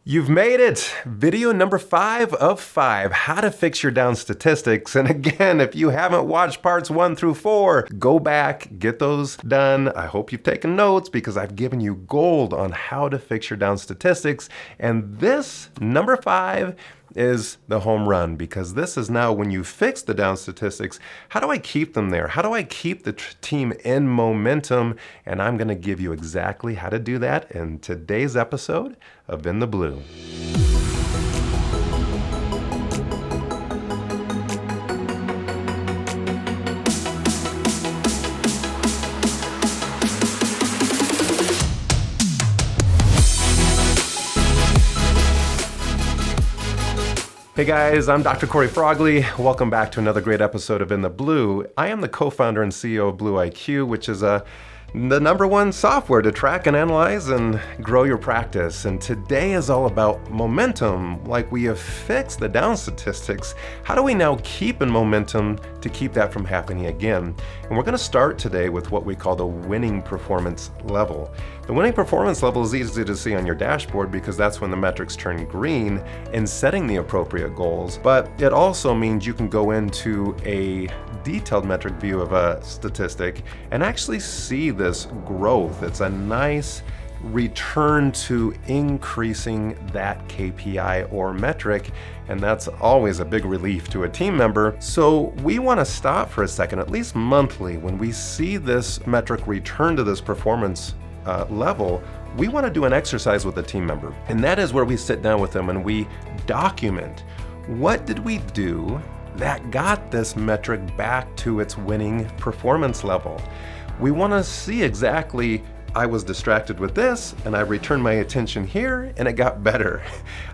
You've made it! Video number 5 of 5, how to fix your down statistics. And again, if you haven't watched parts 1 through 4, go back, get those done. I hope you've taken notes because I've given you gold on how to fix your down statistics. And this, number 5, is the home run, because this is now when you fix the down statistics, how do I keep them there? How do I keep the team in momentum? And I'm going to give you exactly how to do that in today's episode of In the Blue. Hey guys, I'm Dr. Corey Frogley. Welcome back to another great episode of In the Blue. I am the co-founder and CEO of BlueIQ, which is the number one software to track and analyze and grow your practice. And today is all about momentum. Like we have fixed the down statistics, how do we now keep in momentum to keep that from happening again? And we're going to start today with what we call the winning performance level. The winning performance level is easy to see on your dashboard because that's when the metrics turn green in setting the appropriate goals. But it also means you can go into a detailed metric view of a statistic and actually see this growth. It's a nice return to increasing that KPI or metric, and that's always a big relief to a team member. So we want to stop for a second, at least monthly, when we see this metric return to this performance level, we want to do an exercise with a team member. And that is where we sit down with them and we document what did we do that got this metric back to its winning performance level. We want to see exactly, I was distracted with this and I returned my attention here and it got better.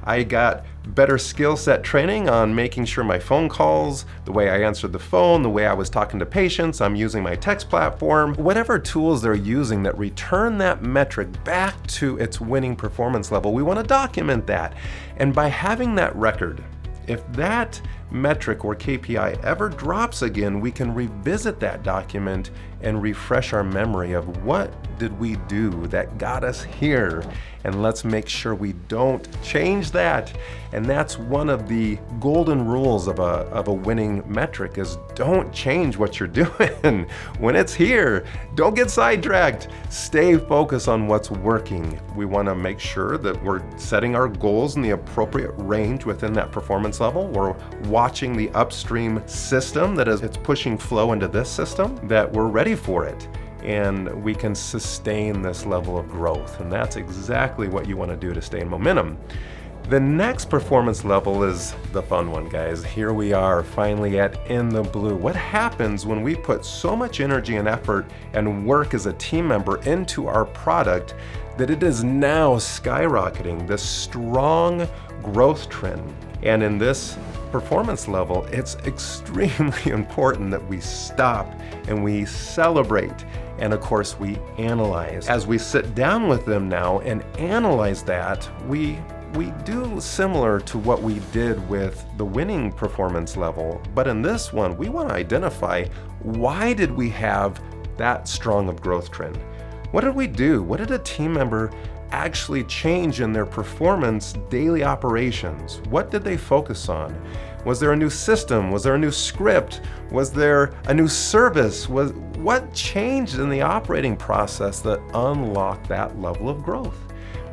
I got better skill set training on making sure my phone calls, the way I answered the phone, the way I was talking to patients, I'm using my text platform, whatever tools they're using that return that metric back to its winning performance level, we want to document that. And by having that record, if that metric or KPI ever drops again, we can revisit that document and refresh our memory of what did we do that got us here, and let's make sure we don't change that. And that's one of the golden rules of a winning metric is don't change what you're doing. When it's here, don't get sidetracked. Stay focused on what's working. We want to make sure that we're setting our goals in the appropriate range within that performance level. We're watching the upstream system that is it's pushing flow into this system, that we're ready for it. And we can sustain this level of growth. And that's exactly what you want to do to stay in momentum. The next performance level is the fun one, guys. Here we are finally at In the Blue. What happens when we put so much energy and effort and work as a team member into our product that it is now skyrocketing, this strong growth trend? And in this performance level, it's extremely important that we stop and we celebrate. And of course, we analyze. As we sit down with them now and analyze that, we do similar to what we did with the winning performance level. But in this one, we want to identify, why did we have that strong of growth trend? What did we do? What did a team member actually change in their performance daily operations? What did they focus on? Was there a new system? Was there a new script? Was there a new service? What changed in the operating process that unlocked that level of growth?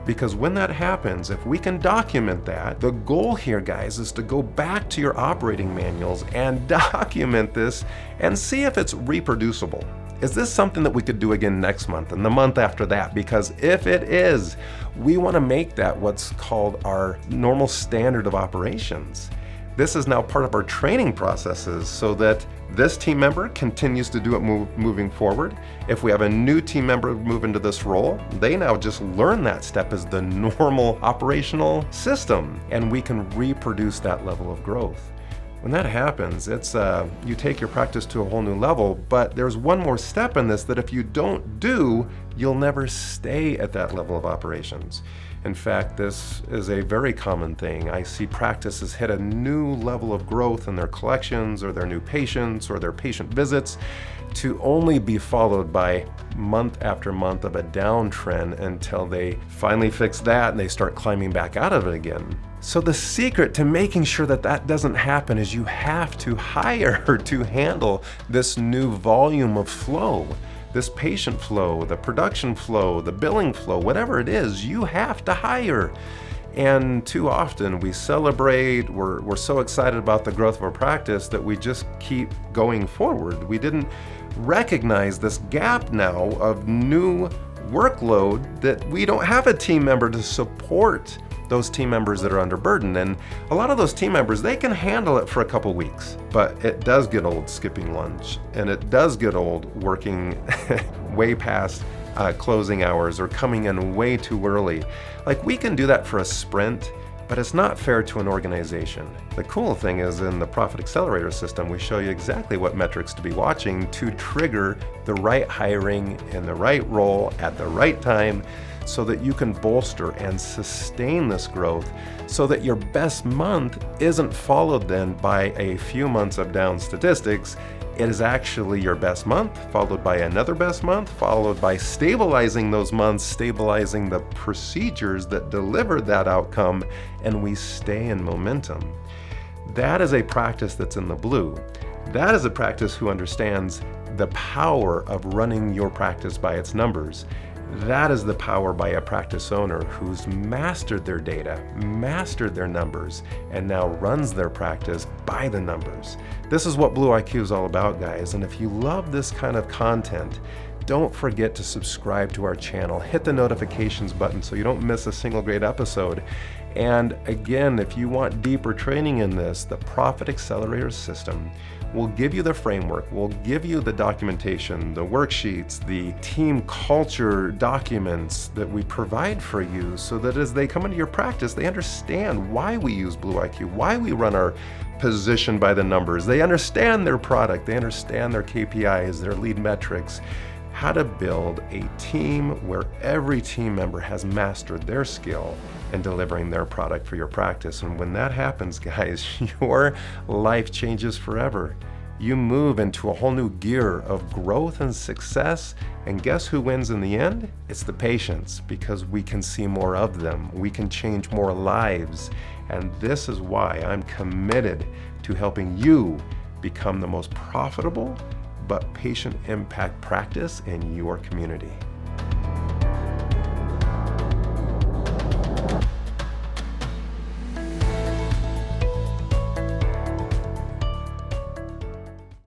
Because when that happens, if we can document that, the goal here, guys, is to go back to your operating manuals and document this and see if it's reproducible. Is this something that we could do again next month and the month after that? Because if it is, we want to make that what's called our normal standard of operations. This is now part of our training processes so that this team member continues to do it moving forward. If we have a new team member move into this role, they now just learn that step as the normal operational system, and we can reproduce that level of growth. When that happens, it's you take your practice to a whole new level, but there's one more step in this that if you don't do, you'll never stay at that level of operations. In fact, this is a very common thing. I see practices hit a new level of growth in their collections or their new patients or their patient visits. to only be followed by month after month of a downtrend until they finally fix that and they start climbing back out of it again. So the secret to making sure that that doesn't happen is you have to hire to handle this new volume of flow, this patient flow, the production flow, the billing flow, whatever it is, you have to hire. And too often we celebrate, we're so excited about the growth of our practice that we just keep going forward. We didn't recognize this gap now of new workload, that we don't have a team member to support those team members that are under burden. And a lot of those team members, they can handle it for a couple weeks, but it does get old skipping lunch, and it does get old working way past closing hours or coming in way too early. Like, we can do that for a sprint, but it's not fair to an organization. The cool thing is, in the Profit Accelerator system, we show you exactly what metrics to be watching to trigger the right hiring in the right role at the right time, so that you can bolster and sustain this growth, so that your best month isn't followed then by a few months of down statistics. It is actually your best month, followed by another best month, followed by stabilizing those months, stabilizing the procedures that delivered that outcome, and we stay in momentum. That is a practice that's in the blue. That is a practice who understands the power of running your practice by its numbers. That is the power by a practice owner who's mastered their data, mastered their numbers, and now runs their practice by the numbers. This is what BlueIQ is all about, guys. And if you love this kind of content, don't forget to subscribe to our channel. Hit the notifications button so you don't miss a single great episode. And again, if you want deeper training in this, the Profit Accelerator system will give you the framework, will give you the documentation, the worksheets, the team culture documents that we provide for you, so that as they come into your practice, they understand why we use BlueIQ, why we run our position by the numbers. They understand their product, they understand their KPIs, their lead metrics, how to build a team where every team member has mastered their skill in delivering their product for your practice. And when that happens, guys, your life changes forever. You move into a whole new gear of growth and success. And guess who wins in the end? It's the patients, because we can see more of them. We can change more lives. And this is why I'm committed to helping you become the most profitable but patient impact practice in your community.